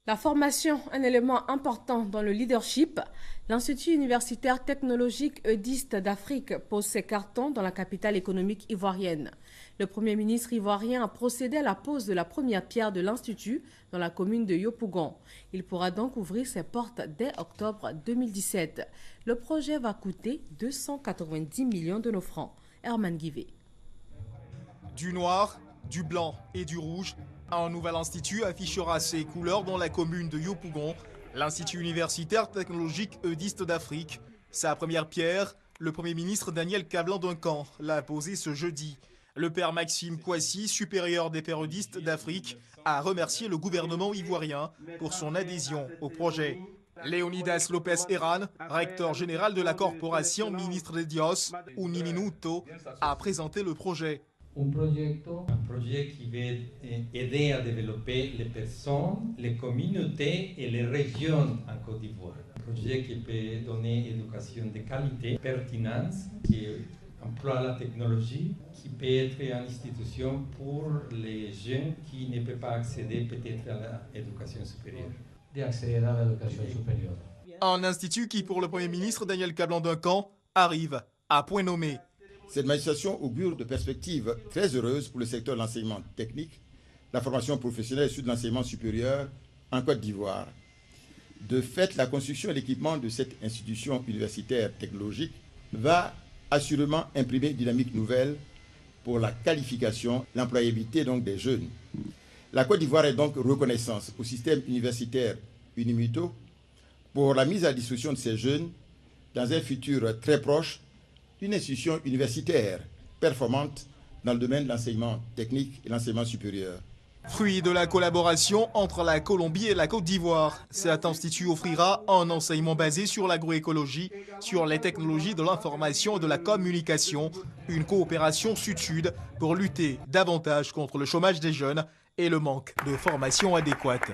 La formation, un élément important dans le leadership. L'Institut universitaire technologique EDIST d'Afrique pose ses cartons dans la capitale économique ivoirienne. Le Premier ministre ivoirien a procédé à la pose de la première pierre de l'Institut dans la commune de Yopougon. Il pourra donc ouvrir ses portes dès octobre 2017. Le projet va coûter 290 millions de nos francs. Herman Guivet. Du noir, du blanc et du rouge, un nouvel institut affichera ses couleurs dans la commune de Yopougon, l'Institut universitaire technologique EDIST d'Afrique. Sa première pierre, le Premier ministre Daniel Kablan-Duncan l'a posée ce jeudi. Le père Maxime Kouassi, supérieur des pères EDIST d'Afrique, a remercié le gouvernement ivoirien pour son adhésion au projet. Léonidas Lopez Heran, recteur général de la corporation ministre des Dios, Uniminuto, a présenté le projet. Un projet qui va aider à développer les personnes, les communautés et les régions en Côte d'Ivoire. Un projet qui peut donner éducation de qualité, pertinence, qui emploie la technologie, qui peut être une institution pour les jeunes qui ne peuvent pas accéder peut-être à l'éducation supérieure. D'accéder à l'éducation supérieure. Un institut qui, pour le Premier ministre Daniel Kablan-Duncan, arrive à point nommé. Cette manifestation augure de perspectives très heureuses pour le secteur de l'enseignement technique, la formation professionnelle et de l'enseignement supérieur en Côte d'Ivoire. De fait, la construction et l'équipement de cette institution universitaire technologique va assurément imprimer une dynamique nouvelle pour la qualification, l'employabilité donc des jeunes. La Côte d'Ivoire est donc reconnaissante au système universitaire Unimito pour la mise à disposition de ces jeunes dans un futur très proche, une institution universitaire performante dans le domaine de l'enseignement technique et l'enseignement supérieur. Fruit de la collaboration entre la Colombie et la Côte d'Ivoire, cet institut offrira un enseignement basé sur l'agroécologie, sur les technologies de l'information et de la communication, une coopération sud-sud pour lutter davantage contre le chômage des jeunes et le manque de formation adéquate.